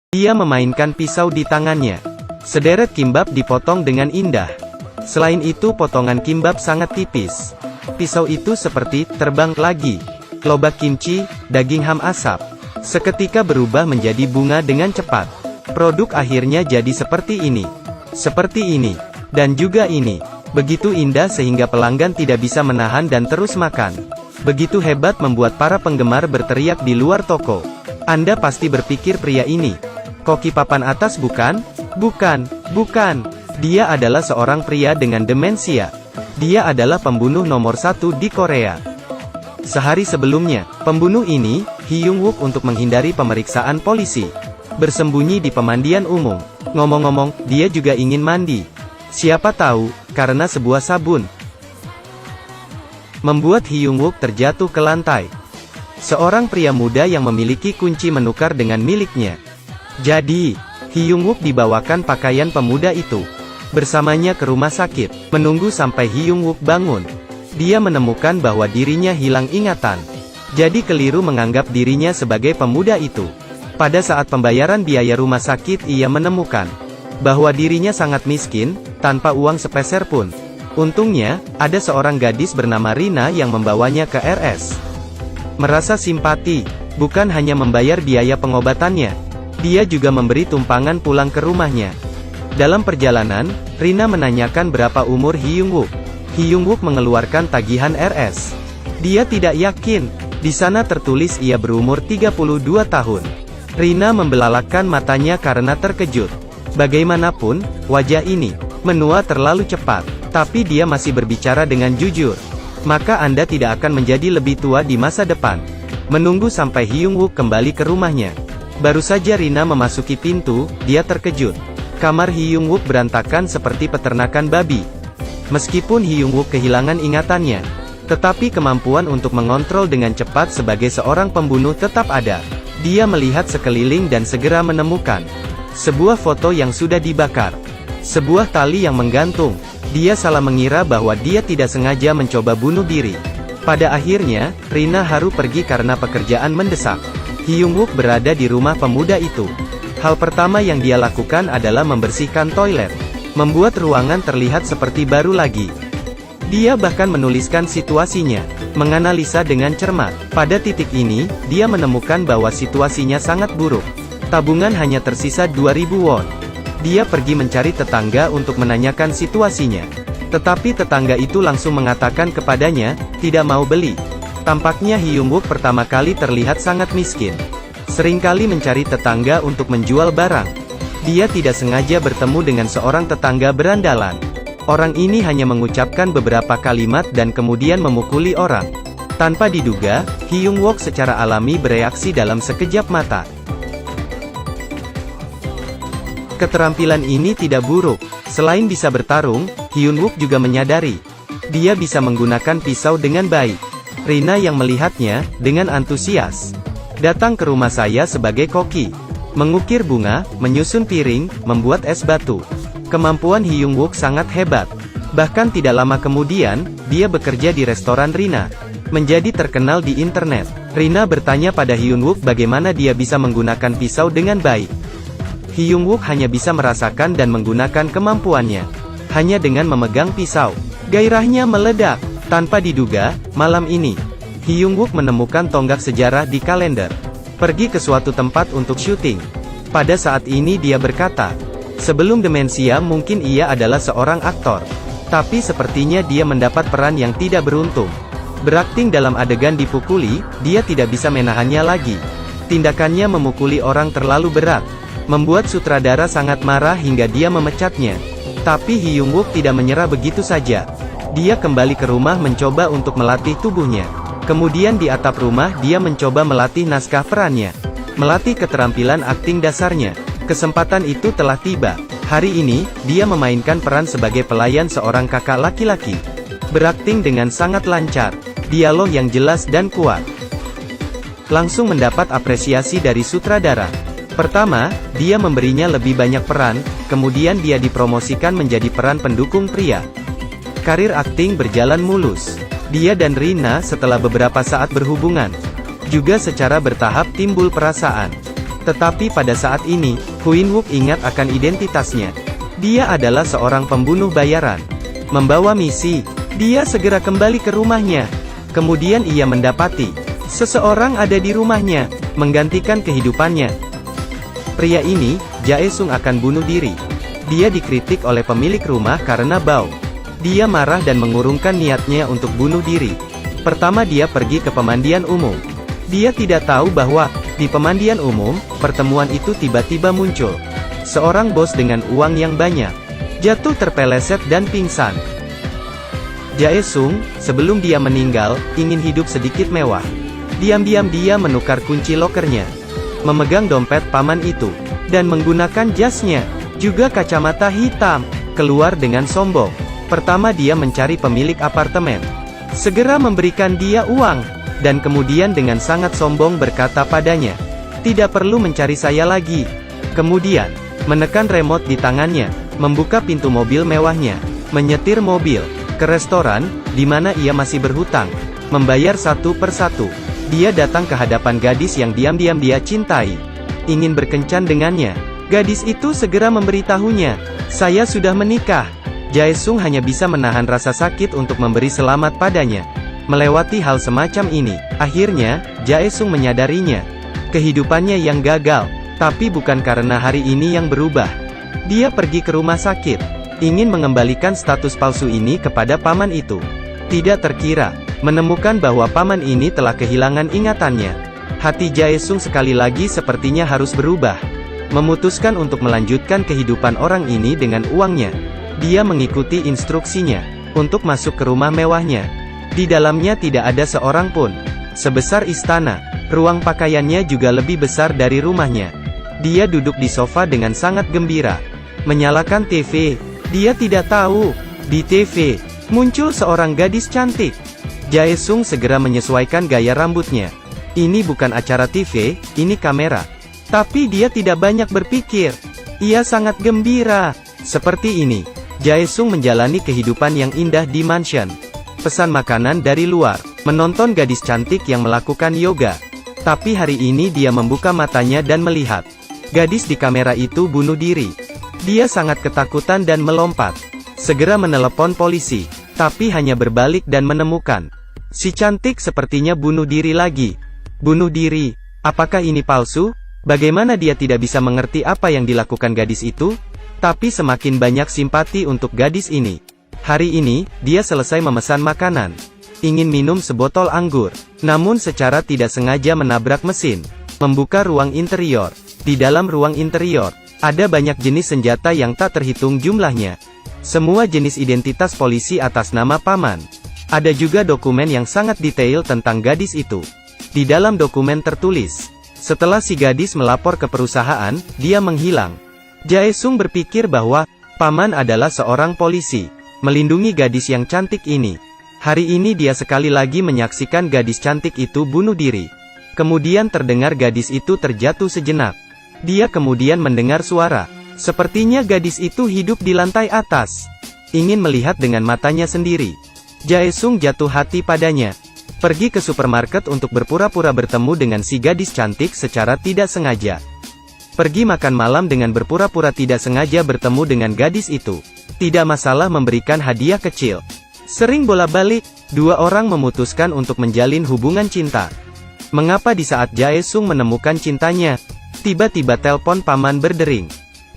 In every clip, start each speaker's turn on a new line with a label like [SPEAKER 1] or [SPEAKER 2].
[SPEAKER 1] Dia memainkan pisau di tangannya. Sederet kimbap dipotong dengan indah. Selain itu potongan kimbap sangat tipis. Pisau itu seperti terbang lagi. Lobak kimchi, daging ham asap, seketika berubah menjadi bunga dengan cepat. Produk akhirnya jadi seperti ini. Seperti ini. Dan juga ini. Begitu indah sehingga pelanggan tidak bisa menahan dan terus makan. Begitu hebat membuat para penggemar berteriak di luar toko. Anda pasti berpikir pria ini koki papan atas bukan? Bukan, bukan. Dia adalah seorang pria dengan demensia. Dia adalah pembunuh nomor 1 di Korea. Sehari sebelumnya, pembunuh ini, Hee Young-wook untuk menghindari pemeriksaan polisi, bersembunyi di pemandian umum. Ngomong-ngomong, dia juga ingin mandi. Siapa tahu, karena sebuah sabun membuat Hee Young-wook terjatuh ke lantai. Seorang pria muda yang memiliki kunci menukar dengan miliknya. Jadi, Hee Young-wook dibawakan pakaian pemuda itu bersamanya ke rumah sakit, menunggu sampai Hee Young-wook bangun. Dia menemukan bahwa dirinya hilang ingatan. Jadi keliru menganggap dirinya sebagai pemuda itu. Pada saat pembayaran biaya rumah sakit ia menemukan bahwa dirinya sangat miskin, tanpa uang sepeser pun. Untungnya, ada seorang gadis bernama Rina yang membawanya ke RS. Merasa simpati, bukan hanya membayar biaya pengobatannya, dia juga memberi tumpangan pulang ke rumahnya. Dalam perjalanan, Rina menanyakan berapa umur Hee Young-wook. Hee Young-wook mengeluarkan tagihan RS. Dia tidak yakin. Di sana tertulis ia berumur 32 tahun. Rina membelalakan matanya karena terkejut. Bagaimanapun, wajah ini menua terlalu cepat. Tapi dia masih berbicara dengan jujur. Maka Anda tidak akan menjadi lebih tua di masa depan. Menunggu sampai Hee Young-wook kembali ke rumahnya. Baru saja Rina memasuki pintu, dia terkejut. Kamar Hee Young-wook berantakan seperti peternakan babi. Meskipun Hee Young-wook kehilangan ingatannya, tetapi kemampuan untuk mengontrol dengan cepat sebagai seorang pembunuh tetap ada. Dia melihat sekeliling dan segera menemukan sebuah foto yang sudah dibakar. Sebuah tali yang menggantung. Dia salah mengira bahwa dia tidak sengaja mencoba bunuh diri. Pada akhirnya, Rina harus pergi karena pekerjaan mendesak. Hee Young-wook berada di rumah pemuda itu. Hal pertama yang dia lakukan adalah membersihkan toilet, membuat ruangan terlihat seperti baru lagi. Dia bahkan menuliskan situasinya, menganalisa dengan cermat. Pada titik ini, dia menemukan bahwa situasinya sangat buruk. Tabungan hanya tersisa 2.000 won. Dia pergi mencari tetangga untuk menanyakan situasinya. Tetapi tetangga itu langsung mengatakan kepadanya, tidak mau beli. Tampaknya Hee Young-wook pertama kali terlihat sangat miskin. Seringkali mencari tetangga untuk menjual barang. Dia tidak sengaja bertemu dengan seorang tetangga berandalan. Orang ini hanya mengucapkan beberapa kalimat dan kemudian memukuli orang. Tanpa diduga, Hee Young-wook secara alami bereaksi dalam sekejap mata. Keterampilan ini tidak buruk. Selain bisa bertarung, Hee Young-wook juga menyadari dia bisa menggunakan pisau dengan baik. Rina yang melihatnya, dengan antusias, datang ke rumah saya sebagai koki. Mengukir bunga, menyusun piring, membuat es batu. Kemampuan Hee Young-wook sangat hebat. Bahkan tidak lama kemudian, dia bekerja di restoran Rina. Menjadi terkenal di internet. Rina bertanya pada Hee Young-wook bagaimana dia bisa menggunakan pisau dengan baik. Hee Young-wook hanya bisa merasakan dan menggunakan kemampuannya. Hanya dengan memegang pisau. Gairahnya meledak. Tanpa diduga, malam ini, Hee Young-wook menemukan tonggak sejarah di kalender. Pergi ke suatu tempat untuk syuting. Pada saat ini dia berkata, sebelum demensia mungkin ia adalah seorang aktor. Tapi sepertinya dia mendapat peran yang tidak beruntung. Berakting dalam adegan dipukuli, dia tidak bisa menahannya lagi. Tindakannya memukuli orang terlalu berat. Membuat sutradara sangat marah hingga dia memecatnya. Tapi Hee Young-wook tidak menyerah begitu saja. Dia kembali ke rumah mencoba untuk melatih tubuhnya. Kemudian di atap rumah dia mencoba melatih naskah perannya. Melatih keterampilan akting dasarnya. Kesempatan itu telah tiba. Hari ini, dia memainkan peran sebagai pelayan seorang kakak laki-laki. Berakting dengan sangat lancar. Dialog yang jelas dan kuat. Langsung mendapat apresiasi dari sutradara. Pertama, dia memberinya lebih banyak peran, kemudian dia dipromosikan menjadi peran pendukung pria. Karir akting berjalan mulus. Dia dan Rina setelah beberapa saat berhubungan. Juga secara bertahap timbul perasaan. Tetapi pada saat ini, Huinwook ingat akan identitasnya. Dia adalah seorang pembunuh bayaran. Membawa misi, dia segera kembali ke rumahnya. Kemudian ia mendapati seseorang ada di rumahnya, menggantikan kehidupannya. Pria ini, Jae-sung akan bunuh diri. Dia dikritik oleh pemilik rumah karena bau. Dia marah dan mengurungkan niatnya untuk bunuh diri. Pertama dia pergi ke pemandian umum. Dia tidak tahu bahwa, di pemandian umum, pertemuan itu tiba-tiba muncul. Seorang bos dengan uang yang banyak, jatuh terpeleset dan pingsan. Jae-sung, sebelum dia meninggal, ingin hidup sedikit mewah. Diam-diam dia menukar kunci lokernya, memegang dompet paman itu, dan menggunakan jasnya, juga kacamata hitam, keluar dengan sombong. Pertama dia mencari pemilik apartemen, segera memberikan dia uang, dan kemudian dengan sangat sombong berkata padanya, "Tidak perlu mencari saya lagi." Kemudian, menekan remote di tangannya, membuka pintu mobil mewahnya, menyetir mobil ke restoran, di mana ia masih berhutang, membayar satu persatu. Dia datang ke hadapan gadis yang diam-diam dia cintai, ingin berkencan dengannya. Gadis itu segera memberitahunya, "Saya sudah menikah." Jae-sung hanya bisa menahan rasa sakit untuk memberi selamat padanya. Melewati hal semacam ini, akhirnya, Jae-sung menyadarinya. Kehidupannya yang gagal, tapi bukan karena hari ini yang berubah. Dia pergi ke rumah sakit, ingin mengembalikan status palsu ini kepada paman itu. Tidak terkira, menemukan bahwa paman ini telah kehilangan ingatannya. Hati Jae-sung sekali lagi sepertinya harus berubah. Memutuskan untuk melanjutkan kehidupan orang ini dengan uangnya. Dia mengikuti instruksinya, untuk masuk ke rumah mewahnya. Di dalamnya tidak ada seorang pun. Sebesar istana, ruang pakaiannya juga lebih besar dari rumahnya. Dia duduk di sofa dengan sangat gembira, menyalakan TV. Dia tidak tahu, di TV, muncul seorang gadis cantik. Jae-sung segera menyesuaikan gaya rambutnya. Ini bukan acara TV, ini kamera. Tapi dia tidak banyak berpikir. Ia sangat gembira. Seperti ini, Jae-sung menjalani kehidupan yang indah di mansion. Pesan makanan dari luar, menonton gadis cantik yang melakukan yoga. Tapi hari ini dia membuka matanya dan melihat gadis di kamera itu bunuh diri. Dia sangat ketakutan dan melompat. Segera menelepon polisi, tapi hanya berbalik dan menemukan si cantik sepertinya bunuh diri lagi. Bunuh diri? Apakah ini palsu? Bagaimana dia tidak bisa mengerti apa yang dilakukan gadis itu? Tapi semakin banyak simpati untuk gadis ini. Hari ini, dia selesai memesan makanan. Ingin minum sebotol anggur. Namun secara tidak sengaja menabrak mesin. Membuka ruang interior. Di dalam ruang interior, ada banyak jenis senjata yang tak terhitung jumlahnya. Semua jenis identitas polisi atas nama paman. Ada juga dokumen yang sangat detail tentang gadis itu. Di dalam dokumen tertulis, setelah si gadis melapor ke perusahaan, dia menghilang. Jae-sung berpikir bahwa, paman adalah seorang polisi, melindungi gadis yang cantik ini. Hari ini dia sekali lagi menyaksikan gadis cantik itu bunuh diri. Kemudian terdengar gadis itu terjatuh sejenak. Dia kemudian mendengar suara. Sepertinya gadis itu hidup di lantai atas. Ingin melihat dengan matanya sendiri. Jae-sung jatuh hati padanya. Pergi ke supermarket untuk berpura-pura bertemu dengan si gadis cantik secara tidak sengaja. Pergi makan malam dengan berpura-pura tidak sengaja bertemu dengan gadis itu. Tidak masalah memberikan hadiah kecil. Sering bola-balik, dua orang memutuskan untuk menjalin hubungan cinta. Mengapa di saat Jae-sung menemukan cintanya, tiba-tiba telepon paman berdering?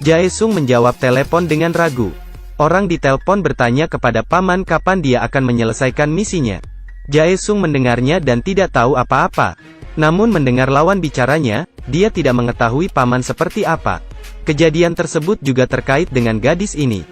[SPEAKER 1] Jae-sung menjawab telepon dengan ragu. Orang di telepon bertanya kepada paman kapan dia akan menyelesaikan misinya. Jae-sung mendengarnya dan tidak tahu apa-apa. Namun mendengar lawan bicaranya, dia tidak mengetahui paman seperti apa. Kejadian tersebut juga terkait dengan gadis ini.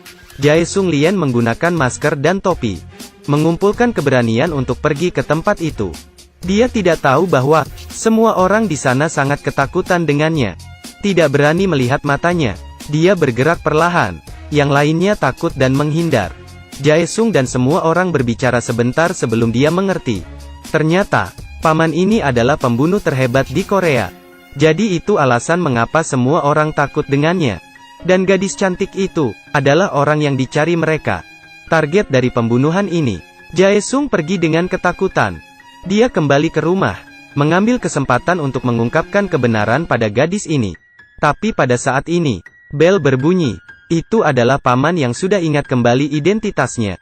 [SPEAKER 1] Jae-sung Lien menggunakan masker dan topi. Mengumpulkan keberanian untuk pergi ke tempat itu. Dia tidak tahu bahwa, semua orang di sana sangat ketakutan dengannya. Tidak berani melihat matanya. Dia bergerak perlahan. Yang lainnya takut dan menghindar. Jae-sung dan semua orang berbicara sebentar sebelum dia mengerti. Ternyata, paman ini adalah pembunuh terhebat di Korea. Jadi itu alasan mengapa semua orang takut dengannya. Dan gadis cantik itu, adalah orang yang dicari mereka. Target dari pembunuhan ini. Jae-sung pergi dengan ketakutan. Dia kembali ke rumah. mengambil kesempatan untuk mengungkapkan kebenaran pada gadis ini. Tapi pada saat ini, bel berbunyi. Itu adalah paman yang sudah ingat kembali identitasnya.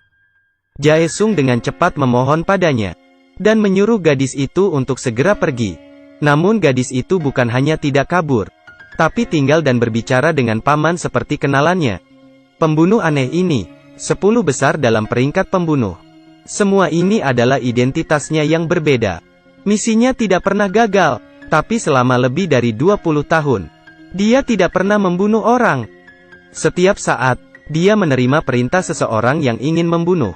[SPEAKER 1] Jaesung dengan cepat memohon padanya, dan menyuruh gadis itu untuk segera pergi. Namun gadis itu bukan hanya tidak kabur, tapi tinggal dan berbicara dengan paman seperti kenalannya. Pembunuh aneh ini, 10 besar dalam peringkat pembunuh. Semua ini adalah identitasnya yang berbeda. Misinya tidak pernah gagal, tapi selama lebih dari 20 tahun, dia tidak pernah membunuh orang. Setiap saat, dia menerima perintah seseorang yang ingin membunuh.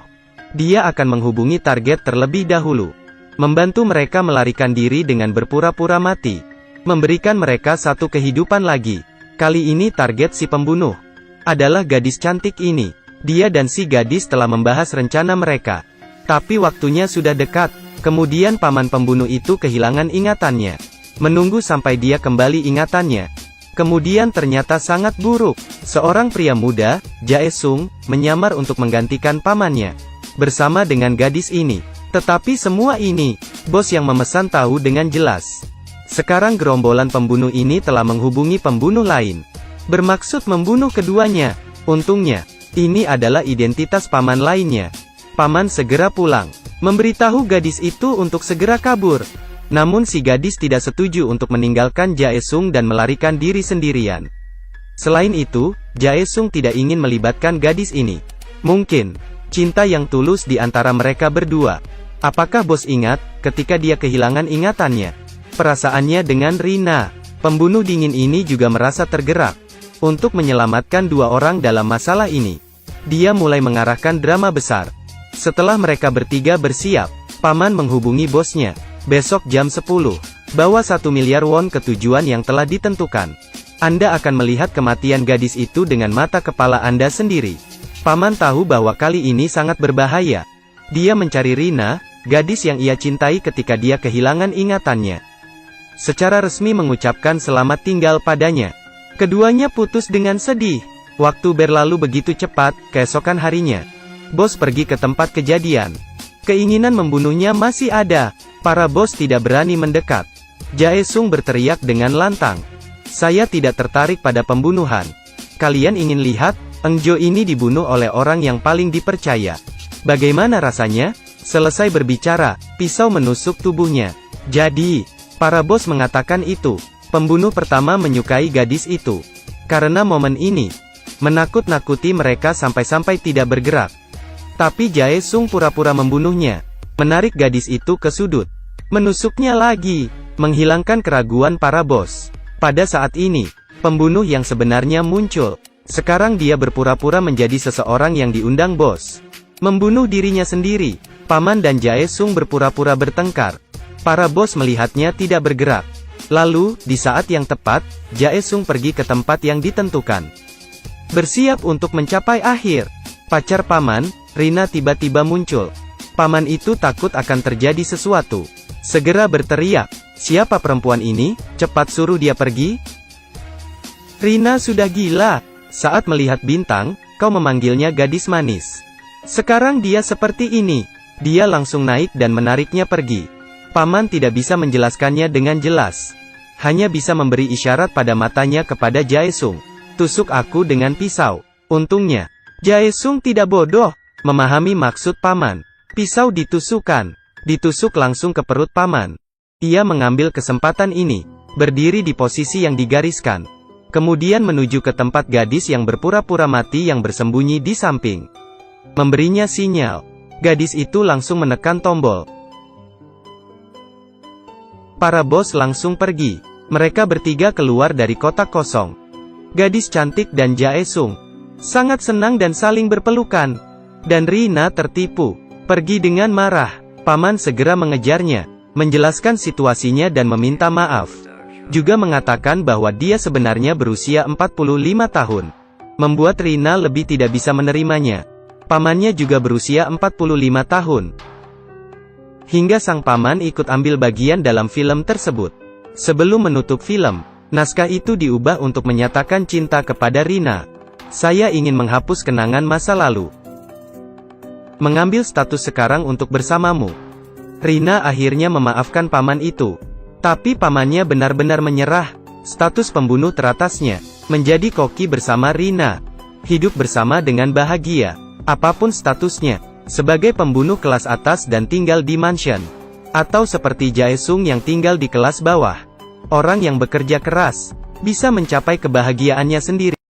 [SPEAKER 1] Dia akan menghubungi target terlebih dahulu, membantu mereka melarikan diri dengan berpura-pura mati, memberikan mereka satu kehidupan lagi. Kali ini target si pembunuh adalah gadis cantik ini. Dia dan si gadis telah membahas rencana mereka. Tapi waktunya sudah dekat. Kemudian paman pembunuh itu kehilangan ingatannya. Menunggu sampai dia kembali ingatannya. Kemudian ternyata sangat buruk. Seorang pria muda, Jaesung, menyamar untuk menggantikan pamannya bersama dengan gadis ini. Tetapi semua ini, bos yang memesan tahu dengan jelas. Sekarang gerombolan pembunuh ini telah menghubungi pembunuh lain, bermaksud membunuh keduanya. Untungnya, ini adalah identitas paman lainnya. Paman segera pulang, memberitahu gadis itu untuk segera kabur. Namun si gadis tidak setuju untuk meninggalkan Jaesung dan melarikan diri sendirian. Selain itu, Jaesung tidak ingin melibatkan gadis ini. Mungkin, cinta yang tulus di antara mereka berdua. Apakah bos ingat, ketika dia kehilangan ingatannya? Perasaannya dengan Rina. Pembunuh dingin ini juga merasa tergerak untuk menyelamatkan dua orang dalam masalah ini. Dia mulai mengarahkan drama besar. Setelah mereka bertiga bersiap, paman menghubungi bosnya. Besok jam 10, bawa 1 miliar won ke tujuan yang telah ditentukan. Anda akan melihat kematian gadis itu dengan mata kepala Anda sendiri. Paman tahu bahwa kali ini sangat berbahaya. Dia mencari Rina, gadis yang ia cintai ketika dia kehilangan ingatannya. Secara resmi mengucapkan selamat tinggal padanya. Keduanya putus dengan sedih. Waktu berlalu begitu cepat. Keesokan harinya, bos pergi ke tempat kejadian. Keinginan membunuhnya masih ada. Para bos tidak berani mendekat. Jaesung berteriak dengan lantang, "Saya tidak tertarik pada pembunuhan. Kalian ingin lihat, Engjo ini dibunuh oleh orang yang paling dipercaya. Bagaimana rasanya?" Selesai berbicara, pisau menusuk tubuhnya. Jadi, para bos mengatakan itu. Pembunuh pertama menyukai gadis itu. Karena momen ini, menakut-nakuti mereka sampai-sampai tidak bergerak. Tapi Jaesung pura-pura membunuhnya. Menarik gadis itu ke sudut. Menusuknya lagi, menghilangkan keraguan para bos. Pada saat ini, pembunuh yang sebenarnya muncul. Sekarang dia berpura-pura menjadi seseorang yang diundang bos. Membunuh dirinya sendiri. Paman dan Jaesung berpura-pura bertengkar. Para bos melihatnya tidak bergerak. Lalu, di saat yang tepat, Jaesung pergi ke tempat yang ditentukan. Bersiap untuk mencapai akhir. Pacar paman, Rina tiba-tiba muncul. Paman itu takut akan terjadi sesuatu. Segera berteriak, "Siapa perempuan ini? Cepat suruh dia pergi." Rina sudah gila. Saat melihat bintang, kau memanggilnya gadis manis. Sekarang dia seperti ini. Dia langsung naik dan menariknya pergi. Paman tidak bisa menjelaskannya dengan jelas. Hanya bisa memberi isyarat pada matanya kepada Jaesung. "Tusuk aku dengan pisau." Untungnya, Jaesung tidak bodoh, memahami maksud paman. Pisau ditusukkan. Ditusuk langsung ke perut paman. Ia mengambil kesempatan ini, berdiri di posisi yang digariskan. Kemudian menuju ke tempat gadis yang berpura-pura mati yang bersembunyi di samping. Memberinya sinyal. Gadis itu langsung menekan tombol. Para bos langsung pergi. Mereka bertiga keluar dari kotak kosong. Gadis cantik dan Jaesung sangat senang dan saling berpelukan. Dan Rina tertipu, pergi dengan marah. Paman segera mengejarnya, menjelaskan situasinya dan meminta maaf. Juga mengatakan bahwa dia sebenarnya berusia 45 tahun. Membuat Rina lebih tidak bisa menerimanya. Pamannya juga berusia 45 tahun. Hingga sang paman ikut ambil bagian dalam film tersebut. Sebelum menutup film, naskah itu diubah untuk menyatakan cinta kepada Rina. "Saya ingin menghapus kenangan masa lalu. Mengambil status sekarang untuk bersamamu." Rina akhirnya memaafkan paman itu. Tapi pamannya benar-benar menyerah. Status pembunuh teratasnya menjadi koki bersama Rina. Hidup bersama dengan bahagia. Apapun statusnya, sebagai pembunuh kelas atas dan tinggal di mansion. Atau seperti Jaesung yang tinggal di kelas bawah. Orang yang bekerja keras, bisa mencapai kebahagiaannya sendiri.